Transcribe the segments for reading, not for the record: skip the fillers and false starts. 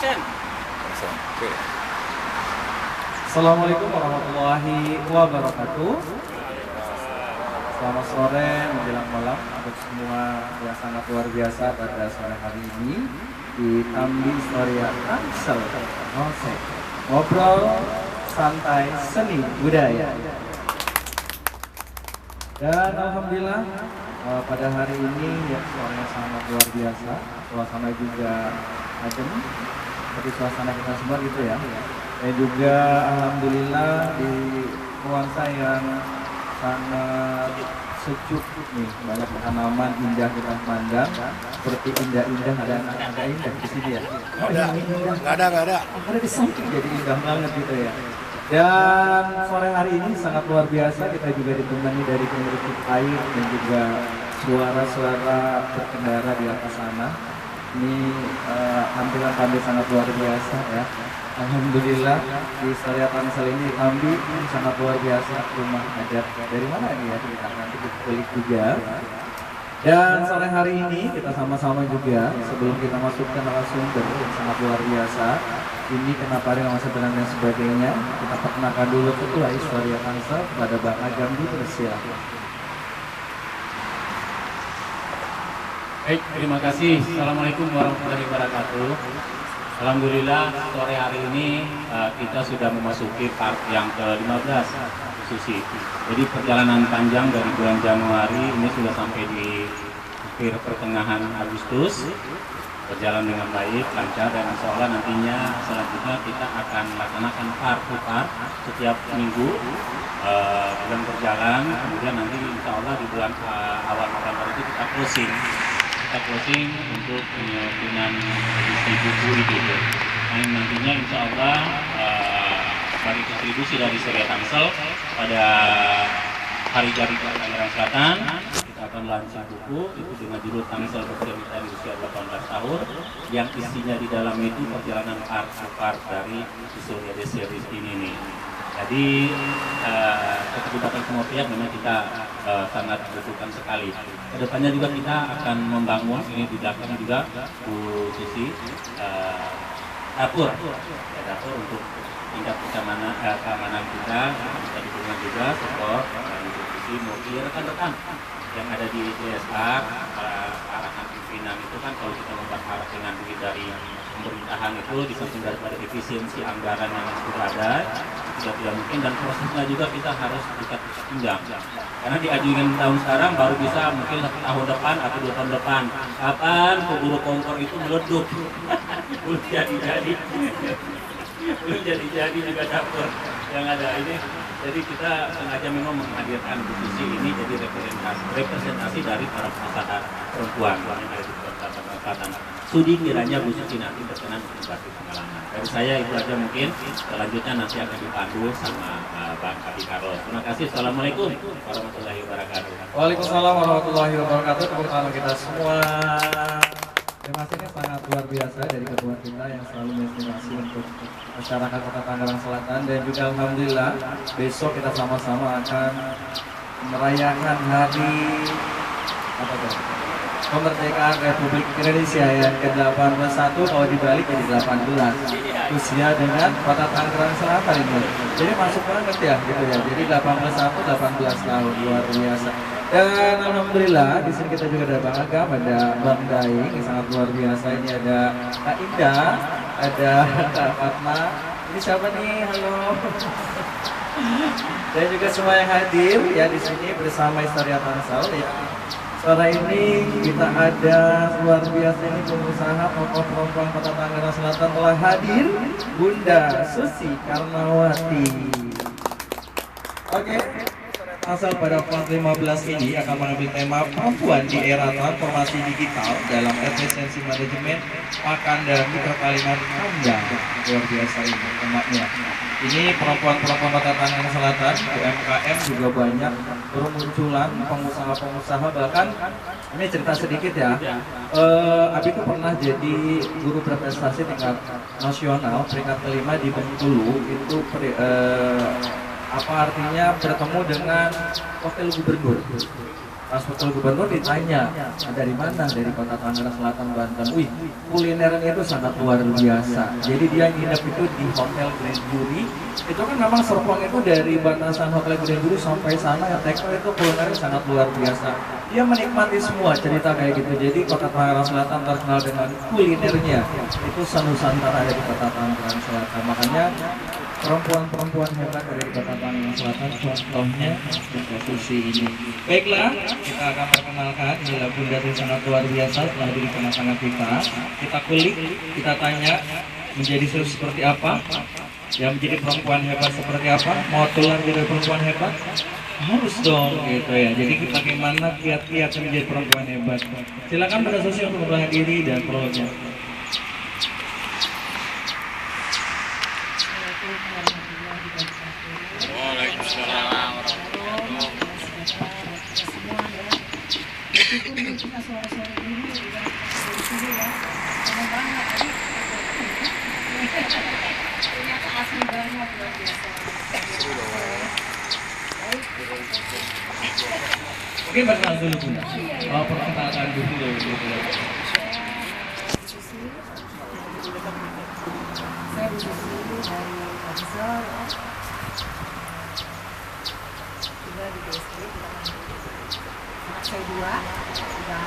Oke. Assalamualaikum warahmatullahi wabarakatuh. Selamat sore menjelang malam untuk semua yang sangat luar biasa pada sore hari ini di Tambi Storia Tangsel Konsep Ngobrol Santai Seni Budaya. Dan alhamdulillah pada hari ini ya suaranya sangat luar biasa, suasana juga adem seperti suasana kita semua gitu ya. Dan juga alhamdulillah di nuansa yang sangat sejuk nih, banyak tanaman indah kita pandang, seperti indah-indah ada indah di sini ya. Nggak ada. Ada di samping jadi indah banget gitu ya. Dan sore hari ini sangat luar biasa, kita juga ditemani dari penggeruduk air dan juga suara-suara berkendara di atas sana. Ini tampilan Tambi sangat luar biasa ya. Alhamdulillah di Storia Tangsel ini Tambi sangat luar biasa, rumah adat dari mana ini ya, kita nanti kulik juga. Dan sore hari ini kita sama-sama juga sebelum kita masuk ke narasumber yang sangat luar biasa ini kenapa ada nama sebenarnya dan sebagainya, kita perkenalkan dulu Ketua Storia Tangsel kepada Bang Agam dipersilakan. Baik, terima kasih. Assalamualaikum warahmatullahi wabarakatuh. Alhamdulillah sore hari ini kita sudah memasuki part yang ke-15 Susi. Jadi perjalanan panjang dari bulan Januari ini sudah sampai di akhir pertengahan Agustus. Berjalan dengan baik, lancar, dan insya Allah nantinya selanjutnya kita akan melaksanakan part to part setiap minggu bulan berjalan. Kemudian nanti insya Allah di bulan awal November itu kita closing untuk penyusunan edisi buku itu. Nah, nantinya insya Allah sebagai kontribusi dari Storia Tangsel pada hari jadi Tangerang Selatan kita akan launching buku itu dengan judul Tangsel Bercerita di Usia 18 tahun yang isinya di dalam itu perjalanan part dari Storia The Series ini nih. Jadi keterlibatan semua pihak memang kita sangat butuhkan sekali. Kedepannya juga kita akan membangun ini di belakang juga Bu Susi dapur untuk tingkat keamanan kita dukungan juga support dari Bu Susi maupun rekan-rekan yang ada di DSA arahan pimpinan itu kan kalau kita membahas dengan duit dari pemerintahan itu di samping daripada efisiensi anggaran yang sudah ada itu tidak mungkin, dan prosesnya juga kita harus dekat pinjam karena diajukan tahun sekarang baru bisa mungkin tahun depan atau 2 tahun depan kapan pemburu kompor itu meleduk belum jadi juga dapur yang ada ini. Jadi kita sengaja memang menghadirkan posisi ini jadi representasi dari para masyarakat perempuan yang ada di Kota Selatan. Sudi kiranya Bu Suci nanti berkenan untuk berbagi pengalaman. Dari saya itu aja mungkin, selanjutnya nanti akan dipandu sama Bang Abi Carlos. Terima kasih. Assalamualaikum warahmatullahi wabarakatuh. Waalaikumsalam warahmatullahi wabarakatuh. Tepuk tangan kita semua. Terima kasih sangat luar biasa dari ketua kita yang selalu menginspirasi untuk masyarakat Kota Tangerang Selatan, dan juga alhamdulillah besok kita sama-sama akan merayakan hari kemerdekaan Republik Indonesia yang ke-81, kalau dibalik jadi 18 usia dengan Kota Tangerang Selatan ini. Jadi masuk banget ya gitu ya. Jadi 18 tahun luar biasa. Dan alhamdulillah di sini kita juga ada Bang Agam, ada Bang Daing yang sangat luar biasa. Ini ada Kak Indah, ada Kak Fatma. Ini siapa nih? Halo. Dan juga semua yang hadir ya di sini bersama Storia Tangsel ya. Sore ini kita ada luar biasa ini pengusaha tokoh perempuan Kota Tangerang Selatan telah hadir, Bunda Susi Karnawati. Oke. Tangsel pada part 15 ini akan mengambil tema perempuan di era transformasi digital dalam efisiensi manajemen pakan dan mikro kalimat panjang. Luar biasa ini temanya. Ini perempuan-perempuan Kota Tangerang Selatan, UMKM juga banyak bermunculan, pengusaha-pengusaha, bahkan ini cerita sedikit ya. Abi itu pernah jadi guru berprestasi tingkat nasional peringkat kelima di Bengkulu. Itu apa artinya bertemu dengan wakil gubernur. Pas wakil gubernur ditanya, dari mana? Dari kota Tangerang Selatan, Banten. Wih, kulinernya itu sangat luar biasa. Jadi dia nginep itu di Hotel Grand Jury. Itu kan memang Serpong itu dari batasan Hotel Grand Jury sampai sana ya, tekno itu kulinernya sangat luar biasa. Dia menikmati semua cerita kayak gitu. Jadi kota Tangerang Selatan terkenal dengan kulinernya. Itu Nusantara ada di kota Tangerang Selatan. Makanya perempuan-perempuan hebat dari kota Tangerang Selatan contohnya Bunda Susi ini. Baiklah, kita akan perkenalkan inilah Bunda Susi sangat luar biasa setelah di tengah-tengah kita. Kita kulik, kita tanya menjadi seperti apa, ya menjadi perempuan hebat seperti apa, mau tular jadi perempuan hebat harus dong gitu ya. Jadi bagaimana kiat-kiat menjadi perempuan hebat. Silakan Bunda Susi untuk memperkenalkan diri dan perutnya. Oke, perkenalan dulu Bunda. Perkenalkan dulu gitu. Saya Bu Susi dari Tangsel, tinggal di DSP. Anak saya 2, sudah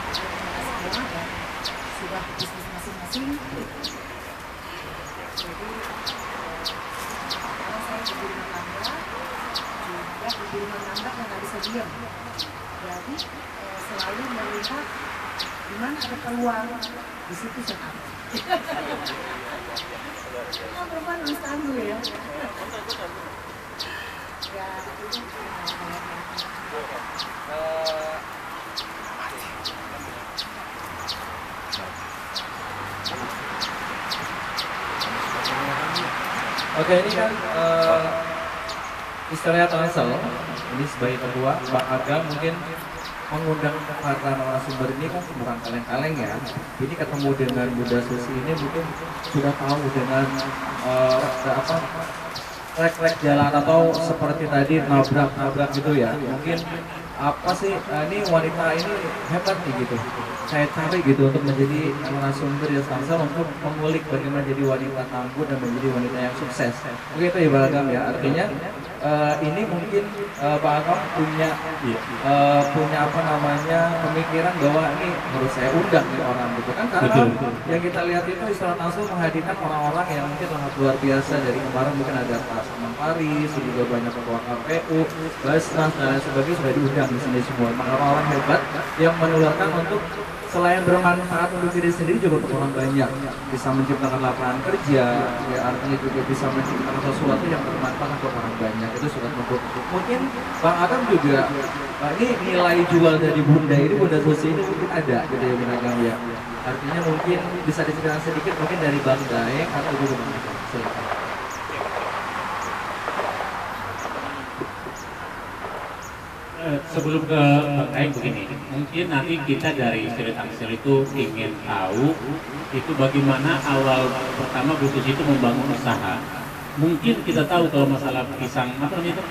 semua dan sudah bisnis masing-masing. Jadi sekarang saya ibu rumah tangga, juga ibu rumah tangga yang nggak bisa diam. Jadi selalu melihat di mana ada peluang, di situ saya ambil. Perempuan harus tangguh ya. Ya, itu Oke, ini kan istilahnya Tangsel. Ini sebagai ketua, Bang Agam mungkin mengundang para narasumber ini kan bukan kaleng-kaleng ya. Ini ketemu dengan Bunda Susi ini mungkin sudah tahu dengan trek-trek jalan atau seperti tadi nabrak-nabrak gitu ya. Mungkin apa sih ini wanita ini hebat nih gitu. Saya cari gitu untuk menjadi narasumber ya Tangsel untuk mengulik bagaimana jadi wanita tangguh dan menjadi wanita yang sukses. Begitu ya Bang Agam ya. Artinya ini mungkin Pak Agam punya apa namanya pemikiran bahwa ini harus saya undang nih orang gitu kan karena yang kita lihat itu istilah Tangsel menghadirkan orang-orang yang mungkin sangat luar biasa. Dari kemarin mungkin ada Pak Saman Paris, juga banyak ketua KPU, Basnas dan sebagainya sudah diundang di sini semua. Orang-orang hebat yang menularkan untuk selain bermanfaat untuk diri sendiri juga untuk orang banyak, bisa menciptakan lapangan kerja, ya artinya juga bisa menciptakan sesuatu yang bermanfaat untuk orang banyak. Itu sudah cukup. Mungkin Bang Agam juga, ini nilai jual dari Bunda ini, Bunda Susi ini mungkin ada gitu ya Bang Agam ya. Artinya mungkin bisa diceritakan sedikit mungkin dari Bang Daeng atau juga Bang Agam. Silakan. Sebelum ke Bang begini, mungkin nanti kita dari Sri Tangsel itu ingin tahu itu bagaimana awal pertama Bu Susi itu membangun usaha. Mungkin kita tahu kalau masalah pisang apa namanya itu,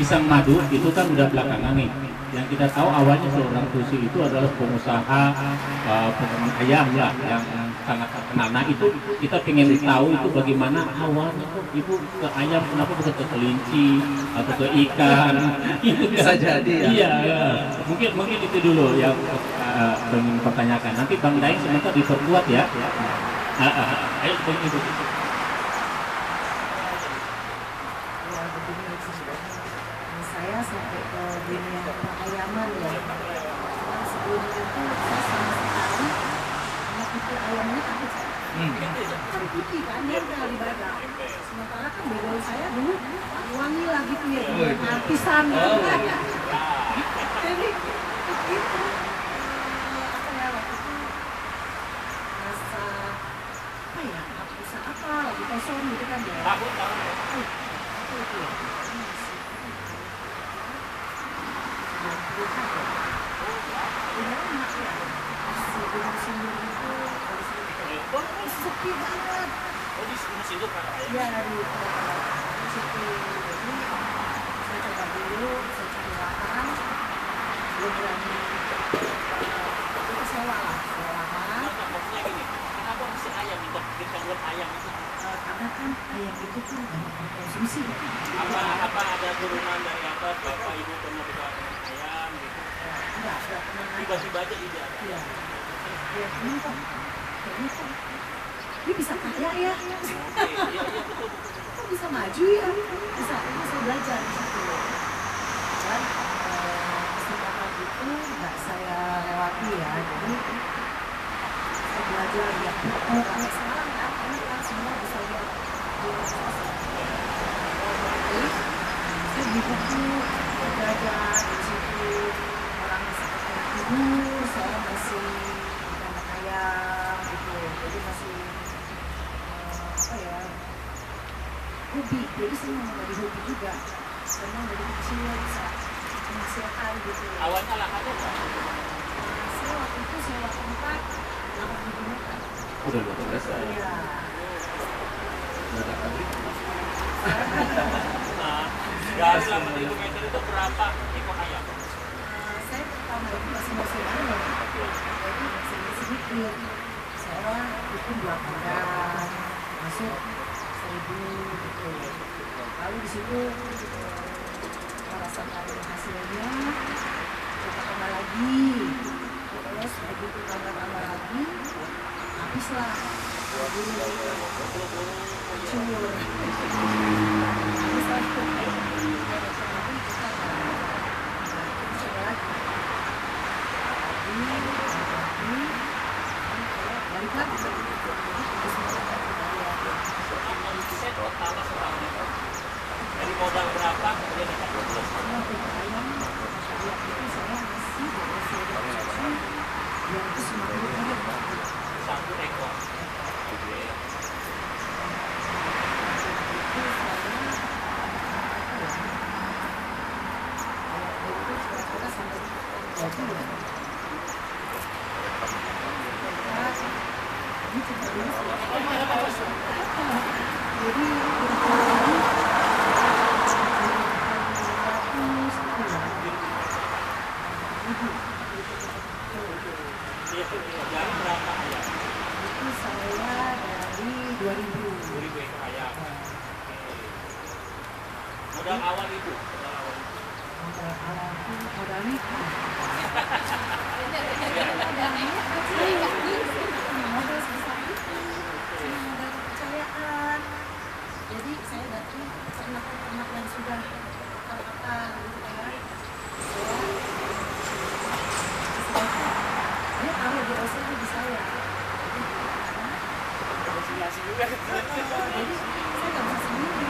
pisang madu itu kan udah belakangan nih. Yang kita tahu awalnya seorang Susi itu adalah pengusaha peternak ayam lah yang sangat terkenal. Nah itu kita pengen tahu itu bagaimana awalnya kok ibu ke ayam, kenapa bukan ke kelinci atau ke ikan? Itu Bisa jadi ya. Iya, mungkin itu dulu yang ingin pertanyakan. Nanti Bang Daeng sebentar diperkuat ya. Ayo begitu. saya sampai ke dunia perayaman ya. Karena sebelumnya tuh saya sama sekali anak itu ayamnya takut saya. Kan putih kan dia udah di badan. Sementara kan background saya dulu wangi lah gitu ya, artisan gitu kan. Jadi itu apa ya waktu itu rasa apa ya, bisa apa lagi kosong gitu kan ya. Apa itu ya? Sepi banget. Ya dari sepi. Jadi saya coba dulu, saya cari lahan. belum berani itu sewa lah, sewa lahan. Maksudnya gini, kenapa mesti ayam itu? Kita buat ayam itu. Karena kan ayam itu kan banyak konsumsi. Apa ada turunan dari atas bapak ibu pernah berdoa dengan ayam gitu? Enggak pernah. Tiba-tiba aja ide. Iya. Ya temen kok. Kayaknya kok. Dia bisa kaya ya. Iya betul. Kok bisa maju ya? Bisa belajar di situ. Dan kesempatan itu nggak saya lewati ya. Jadi saya belajar lihat buku. Sampai sekarang kan, ini kan semua bisa lihat di medsos. Saya beli buku, belajar di situ. Orang seperti ibu, saya masih anak ayam gitu. Jadi masih apa ya? Hobi, jadi saya mau dari hobi juga. Karena dari kecil bisa menghasilkan gitu. Awalnya lahannya apa? Saya waktu itu sewa tempat 8.000 meter. Udah luar biasa. Iya. Udah kali. Dari 8.000 meter itu berapa ekor ayam? Saya pertama itu masih ayam. Jadi sedikit. Sewa itu 2 kandang, masuk 1.000 gitu. Lalu di situ merasakan hasilnya, kita tambah lagi, terus begitu tambah lagi, habislah hancur. Habis lagi, nanti kita coba lagi, balik lagi, Saya total setahun itu. Dari modal berapa kemudian dapat 12? Satu ekor. Oke. Dari berapa ayam? Itu saya dari 2000. 2.000 ekor ayam. Modal awal ibu. Modal awal itu modalnya modal sebesar itu, modal kepercayaan. Jadi saya datang ternak-ternak yang sudah matang gitu kan. Dia tahu di OC di saya. Halusinasi juga. Jadi saya nggak bisa sendiri.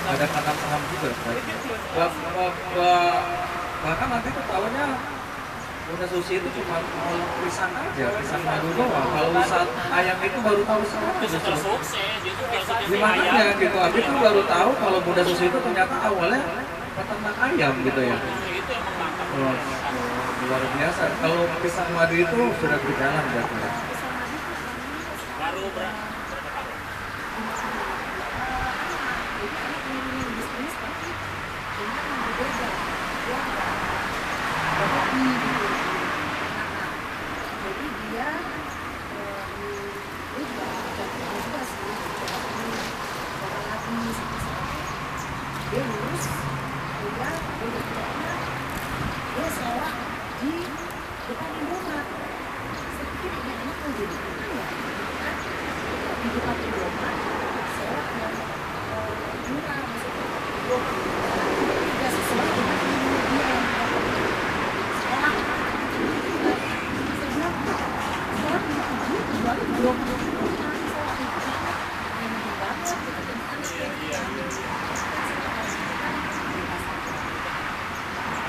Ada kakak paham juga. Bahkan nanti ketahuannya Bunda Susi itu cuma mau pisang aja, pisang madu doang. Kalau saat ayam itu baru tahu sekarang. Itu setelah sukses, dia tuh biasa di Gimana ayam. ya gitu, Abi tuh baru tahu kalau Bunda Susi itu ternyata awalnya peternak ayam gitu ya. Itu yang mengangkat. Oh, luar biasa. Kalau pisang madu itu sudah berjalan berarti. Baru berapa tahun? Jadi dia dia lulus, dia sewa di depan Indomaret. Saya pikir ini anak mau jadi apa ya? Di depan Indomaret, sewa yang murah, maksudnya tidak sesuai dengan ilmu dia yang sekolah. Saya bilang, sekolah belum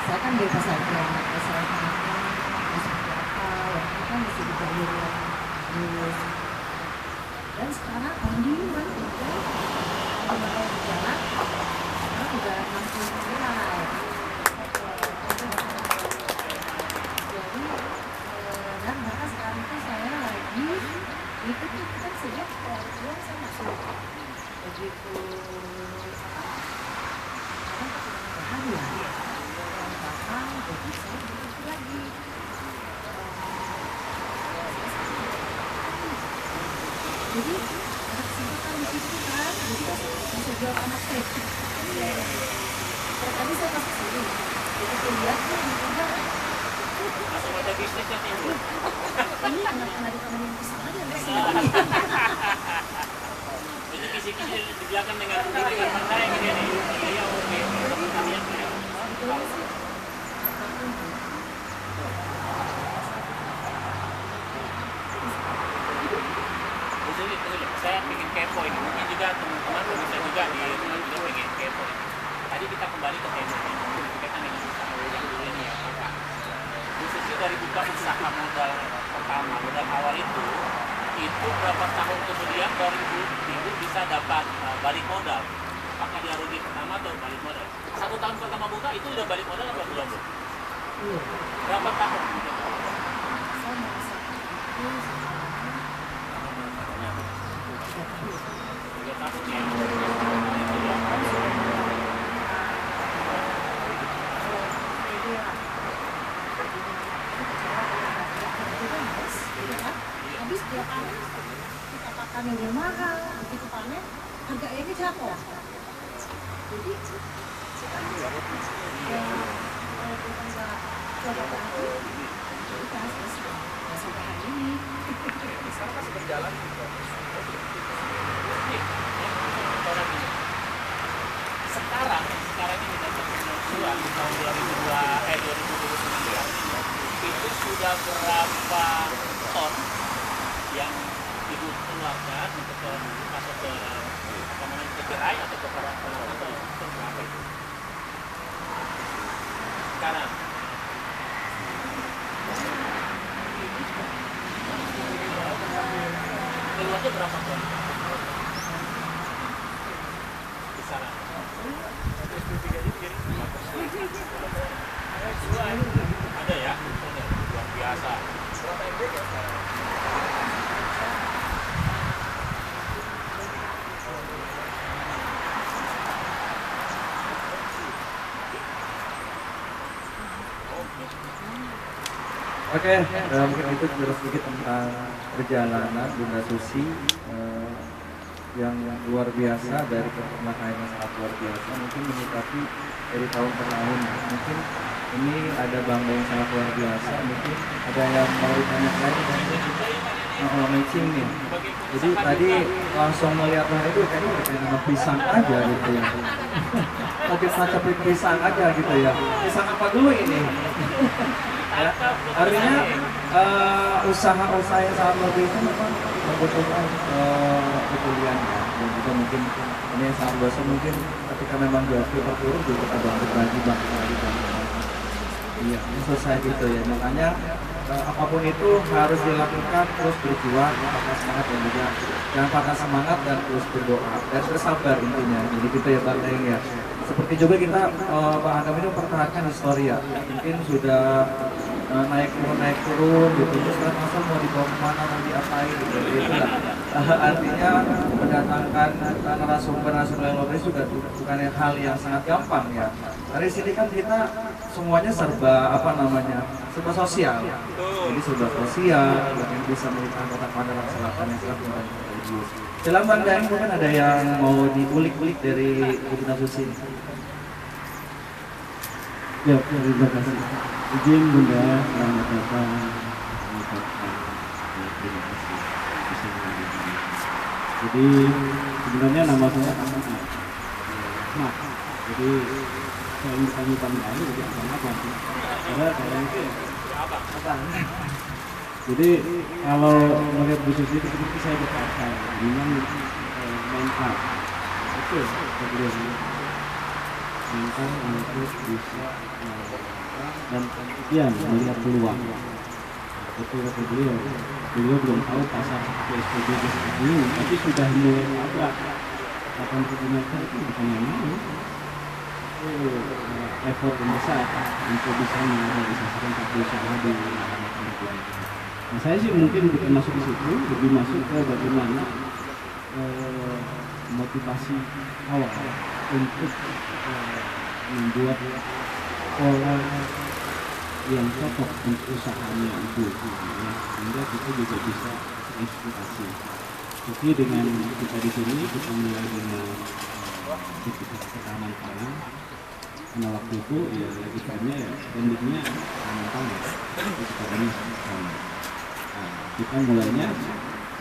saya kan bebas saja, saya seperti apa, waktu itu kan masih dibayar lulus. Dan sekarang alhamdulillah udah berjalan, sekarang udah mampu mulai. Jadi dan bahkan sekarang itu saya lagi itu kan sejak keluar saya masuk begitu apa? Kadang ketika ya. belakang, jadi saya begitu lagi. Jadi ada kesempatan di situ kan, jadi bisa jual anak saya. Pertama saya masuk sini, begitu lihat nih di rumah, Langsung ada bisnisnya timbul. ini kenapa di kamar yang pisang aja nggak sih? Jadi kisi-kisi di belakang dengan benda yang gini nih. Iya, oke. Kalian ya. Sebetulnya sih apapun tuh. Jadi saya ingin kepo ini. Mungkin juga teman-teman bisa juga di rumah juga pengen kepo. Tadi kita kembali ke tema ini. Berkaitan dengan usaha yang dulu ini ya, Pak. Khususnya dari buka usaha modal pertama, modal awal itu berapa tahun kemudian baru ibu bisa dapat balik modal? Apakah dia rugi pertama atau balik modal? 1 tahun pertama buka itu udah balik modal apa belum, Bu? Iya. Berapa tahun? Saya merasa itu sekitar 3 tahun ya. habis dia panen kita pakannya dia mahal, begitu panen harga ini jatuh. Jadi ya kalau kita nggak coba lagi kita harus sampai hari ini. Sekarang ini kita berdua di tahun 2019 itu sudah berapa ton yang ibu keluarkan untuk masuk ke gerai atau ke perang atau berapa itu? Sekarang keluarnya berapa ton? Kisaran. Ada ya, luar biasa. Oke, mungkin itu sedikit tentang perjalanan Bunda Susi yang luar biasa, dari peternakan yang sangat luar biasa, mungkin menyikapi dari tahun ke tahun. Mungkin ini ada bangga yang sangat luar biasa, mungkin ada yang mau ditanya lagi matching nih. Jadi tadi langsung melihatnya itu kayaknya dengan pisang aja gitu ya. Lagi saja pisang aja gitu ya. Pisang apa dulu ini? Ya, artinya usaha-usaha yang sangat lebih itu memang membutuhkan kepedulian ya, dan juga mungkin ini yang sangat biasa, mungkin ketika memang jatuh terpuruk juga kita bangkit lagi. Iya, ini selesai gitu ya. Makanya apapun itu harus dilakukan, terus berjuang, patah semangat, dan juga jangan patah semangat dan terus berdoa dan bersabar intinya. Jadi gitu ya Bang Daeng ya. Seperti juga kita Bang Agam ini mempertahankan histori ya. Mungkin sudah naik turun gitu, terus kan masa mau dibawa kemana, mau diapain gitu lah. Artinya mendatangkan narasumber yang luar biasa juga bukan hal yang sangat gampang ya. Dari sini kan kita semuanya serba serba sosial. Jadi serba sosial, yang bisa memberikan kotak pandang selatan yang sangat religius. Silakan Bang Daeng, mungkin ada yang mau diulik-ulik dari Bunda Susi. Ya, terima kasih. Izin Bunda, selamat datang. Terima kasih. Jadi sebenarnya nama saya Ahmad. Nah, jadi saya ingin kami lalu jadi Ahmad nanti. Karena saya itu abang. Jadi kalau melihat Bu Susi itu seperti saya berkata dengan mental itu beliau mental untuk bisa dan kemudian melihat peluang. Betul kata beliau belum tahu pasar PSBB seperti ini, tapi sudah mulai ada 80 meter itu bukan yang main. Itu effort yang besar untuk bisa merealisasikan satu usaha di wilayah ini. Nah, saya sih mungkin bukan masuk ke situ, lebih masuk ke bagaimana motivasi awal untuk membuat pola yang cocok untuk usahanya itu, ya, sehingga kita juga bisa inspirasi. Jadi dengan kita di sini kita mulai dengan aktivitas ketahanan pangan. Karena waktu itu ya lagi trennya ya trendingnya ketahanan pangan, itu sekarang kita mulainya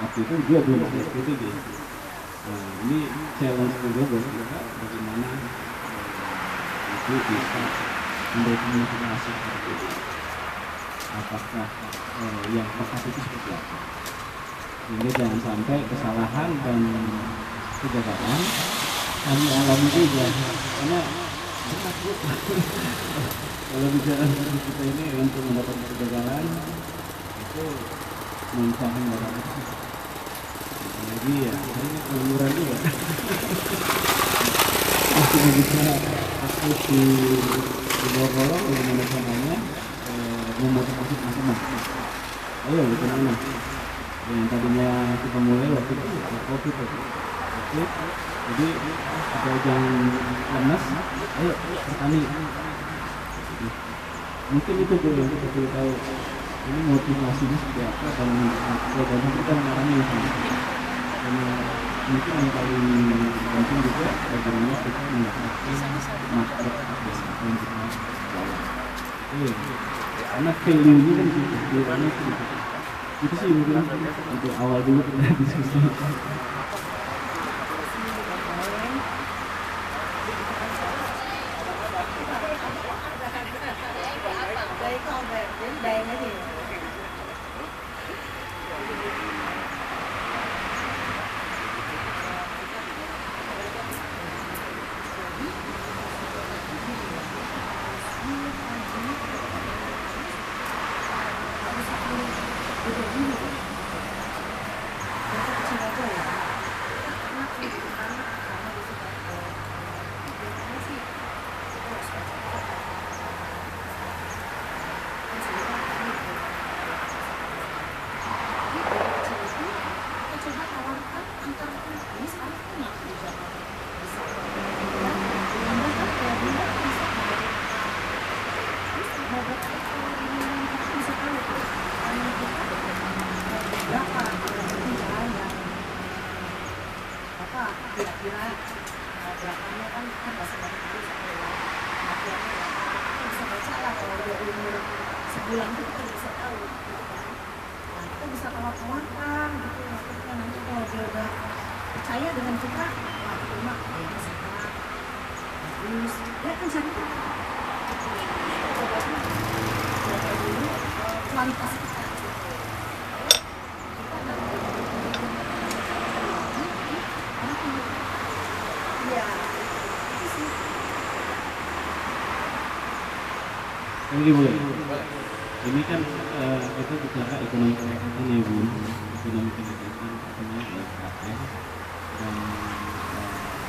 waktu itu juga belum ada SPBD. Nah, ini challenge juga buat kita bagaimana itu bisa memberikan motivasi seperti itu. Apakah yang tepat itu seperti apa? Sehingga jangan sampai kesalahan dan kegagalan kami alami juga, karena takut kalau bicara seperti kita ini untuk mendapatkan kegagalan itu mencari orang lagi ya, ini pengangguran juga. Masih bicara aku di bawah kolong bagaimana caranya memotivasi teman-teman. Ayo kita mana? Yang tadinya kita mulai waktu itu COVID, jadi kita jangan lemas. Ayo bertani. Mungkin itu dulu yang kita perlu tahu. Ini motivasinya seperti apa dan bagaimana kita mengalami itu. Karena mungkin yang paling penting juga bagaimana kita mendapatkan market yang kita jual. Karena value-nya kan gitu, itu sih mungkin untuk awal dulu kita diskusi. Kira-kira berapanya kan bahasa dari itu kita bisa baca lah kalau udah umur sebulan itu kita bisa tahu gitu kan. Nah kita bisa tawar-tawarkan gitu maksudnya nanti kalau dia udah percaya dengan kita, wah itu mah kayaknya sehat, bagus, dia akan cari tahu. Coba dulu kualitas kita. Ini boleh. Ini kan itu bicara ekonomi kerakatan ya Bu. Ekonomi kerakatan katanya UMKM dan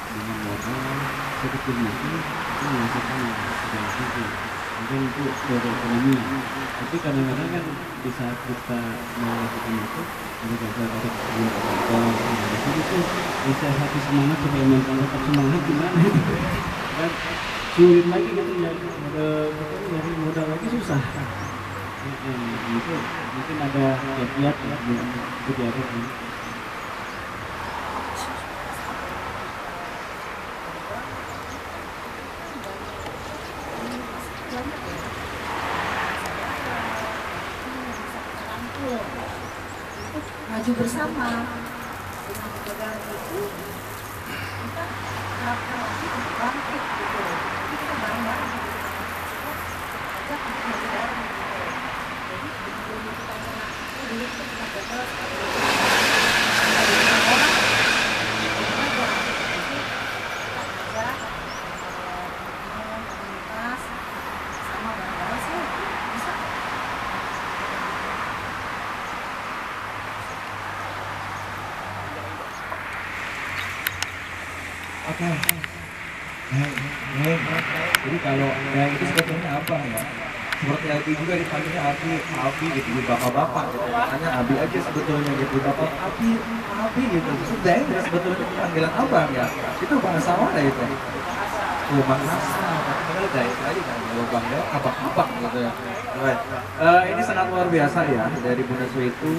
dengan modal sedikit mungkin itu menghasilkan yang sedang tinggi. Mungkin itu dari ekonomi. Tapi kadang-kadang kan di saat kita melakukan itu ada gagal-gagal sebelum gagal. Jadi itu bisa hati semangat supaya mental tetap semangat gimana? Dan sulit lagi gitu ya, dari modal lagi susah. Itu mungkin ada kiat-kiat ya, itu diatur ini. Maju bersama dengan kegagalan itu kita harapkan lagi untuk bangkit gitu. Kita bareng-bareng gitu. Ajak untuk maju bareng gitu. Jadi sebelum kita kena dulu kita pernah gagal sekali. Orang belajar. Jadi kita ajak komunitas sama bareng-bareng sih bisa. Oke. Jadi kalau yang itu sebetulnya apa ya? Seperti Abi juga dipanggilnya Abi gitu, bapak-bapak gitu. Makanya Abi aja sebetulnya gitu, bapak Abi gitu. Sudah ya sebetulnya panggilan abang ya. Itu bahasa mana itu? Oh, bahasa. beda itu aja kan lubang ya abang-abang gitu ya. Right. Ini sangat luar biasa ya dari Bunda Sui itu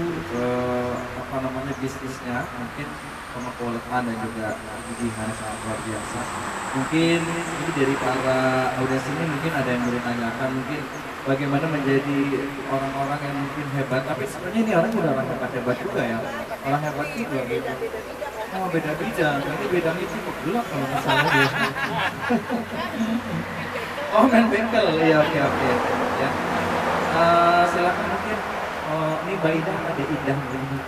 apa namanya bisnisnya mungkin pemakoletan dan juga gigihan sangat luar biasa. Mungkin ini dari para audiens ini mungkin ada yang bertanyakan mungkin bagaimana menjadi orang-orang yang mungkin hebat, tapi sebenarnya ini orang udah orang hebat juga ya. Orang hebat juga gitu. Oh beda bidang, ini bidang itu kok gelap kalau nggak salah dia. Oh main bengkel, ya oke ya. Silakan mungkin. Oh ini Mbak Ida ada Ida ini.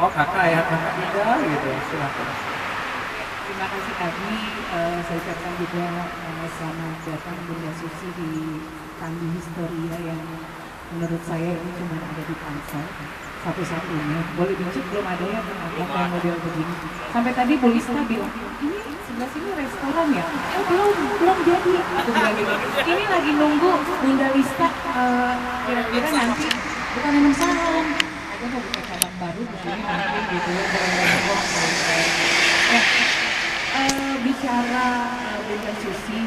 Oh kakak ya, kakak Ida gitu, silakan. Terima kasih Abi, saya ucapkan juga selamat datang Bunda Susi di Kandi Historia yang menurut saya ini cuma ada di Tangsel satu-satunya. Boleh dicek belum ada ya yang model begini. Sampai tadi Bu Lista bilang, ini sebelah sini restoran ya? Oh belum jadi. Aku bilang gitu. Ini lagi nunggu Bunda Lista kira-kira nanti bukan emang salam. Ada mau buka cabang baru di sini nanti gitu ya. Bicara Bunda Susi,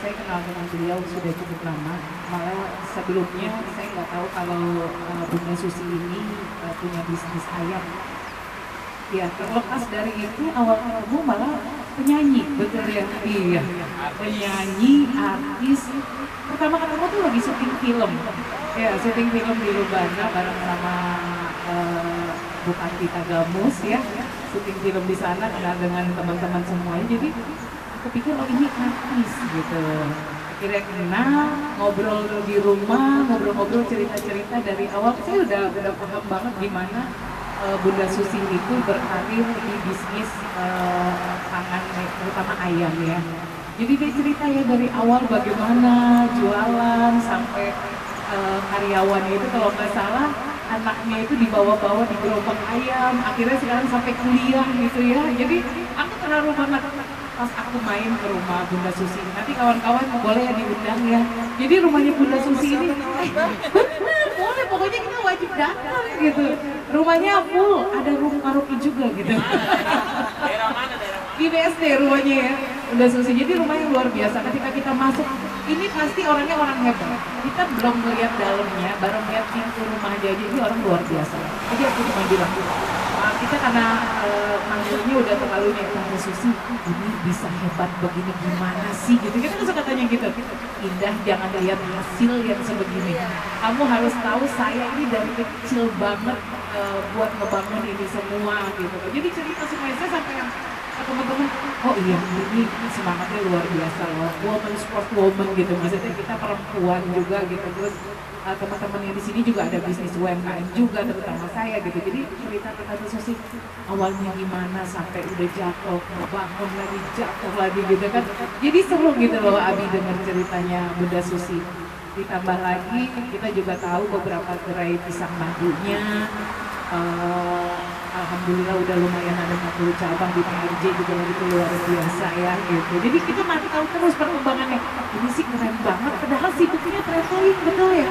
saya kenal dengan beliau sudah cukup lama. Malah sebelumnya saya nggak tahu kalau Bunda Susi ini punya bisnis ayam. Ya terlepas dari itu awal kamu malah penyanyi, betul ya? Iya, penyanyi, artis. Pertama ketemu tuh lagi syuting film. Ya syuting film di Lubana bareng sama Bupati Tagamus ya. Syuting film di sana kenal dengan teman-teman semuanya, jadi aku pikir oh ini artis gitu. Akhirnya kenal, ngobrol di rumah, ngobrol-ngobrol cerita-cerita dari awal. Saya udah paham banget gimana Bunda Susi itu berkarir di bisnis pangan, terutama ayam ya. Jadi dia cerita ya dari awal bagaimana jualan sampai karyawannya itu kalau nggak salah anaknya itu dibawa-bawa di gerobak ayam, akhirnya sekarang sampai kuliah gitu ya. Jadi aku terharu banget pas aku main ke rumah Bunda Susi. Nanti kawan-kawan boleh ya diundang ya. Jadi rumahnya Bunda Susi ini, bener boleh, pokoknya kita wajib datang gitu. Rumahnya full, ada room karaoke juga gitu. Daerah mana daerah? Di BSD rumahnya ya Bunda Susi. Jadi rumahnya luar biasa. Ketika kita masuk, ini pasti orangnya orang hebat. Kita belum melihat dalamnya, baru melihat pintu rumah aja. Jadi orang luar biasa. Jadi aku cuma bilang, kita karena manggilnya udah terlalu Bunda Susi, ini bisa hebat begini gimana sih gitu. Kita kan suka tanya gitu. Indah, jangan lihat hasil yang sebegini. Kamu harus tahu saya ini dari kecil banget buat ngebangun ini semua gitu. Jadi cerita semuanya saya sampai teman-teman, oh iya ini semangatnya luar biasa loh, woman sport woman gitu, maksudnya kita perempuan juga gitu. Terus teman-teman yang di sini juga ada bisnis UMKM juga, terutama saya gitu. Jadi cerita tentang Susi awalnya gimana sampai udah jatuh, bangun lagi jatuh lagi gitu kan. Jadi seru gitu loh Abi dengar ceritanya Bunda Susi. Ditambah lagi kita juga tahu beberapa gerai pisang madunya. Alhamdulillah udah lumayan ada 40 cabang di PRJ juga itu luar biasa ya gitu. Jadi kita tahu terus perkembangannya. Ini sih keren banget, padahal sibuknya traveling, betul ya?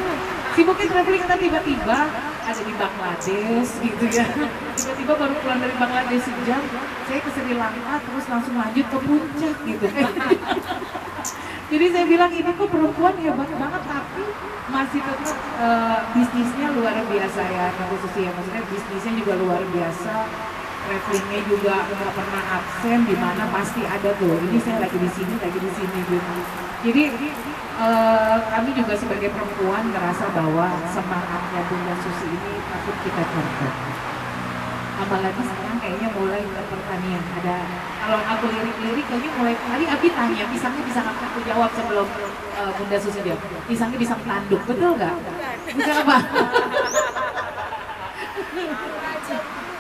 Sibuknya traveling, kita tiba-tiba ada di Bangladesh gitu ya. Tiba-tiba baru pulang dari Bangladesh sejam, saya ke Sri Lanka terus langsung lanjut ke puncak gitu. Jadi saya bilang ini kok perempuan hebat banget, tapi masih tetap bisnisnya luar biasa ya, khususnya ya, maksudnya bisnisnya juga luar biasa, travelingnya juga nggak pernah absen, di mana pasti ada tuh. Ini saya lagi di sini gitu. Jadi kami juga sebagai perempuan ngerasa bahwa semangatnya Bunda Susi ini patut kita contoh. Apalagi sekarang kayaknya mulai ke pertanian. Ada, kalau aku lirik-lirik kayaknya mulai, tadi Abi tanya, pisangnya bisa nggak aku jawab sebelum Bunda Susi jawab. Pisangnya bisa tanduk, betul nggak? Bisa apa?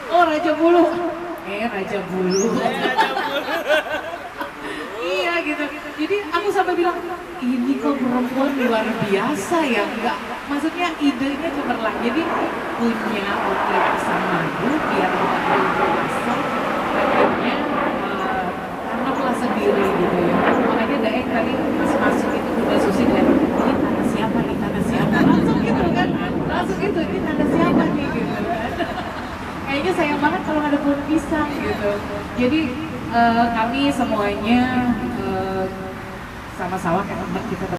Oh Raja Bulu. Raja Bulu. Iya gitu. Jadi aku sampai bilang, ini kok perempuan luar biasa ya, enggak. Maksudnya idenya cemerlang. Jadi punya outlet pisang madu biar orang berpuasa, akhirnya tanamlah sendiri gitu ya. Makanya Daeng tadi pas masuk itu Bunda Susi dan ini tanah siapa nih, tanah siapa? Langsung gitu kan, langsung gitu, ini tanah siapa nih gitu kan. Kayaknya sayang banget kalau ada pohon pisang gitu. Jadi kami semuanya sama sawah kayak teman kita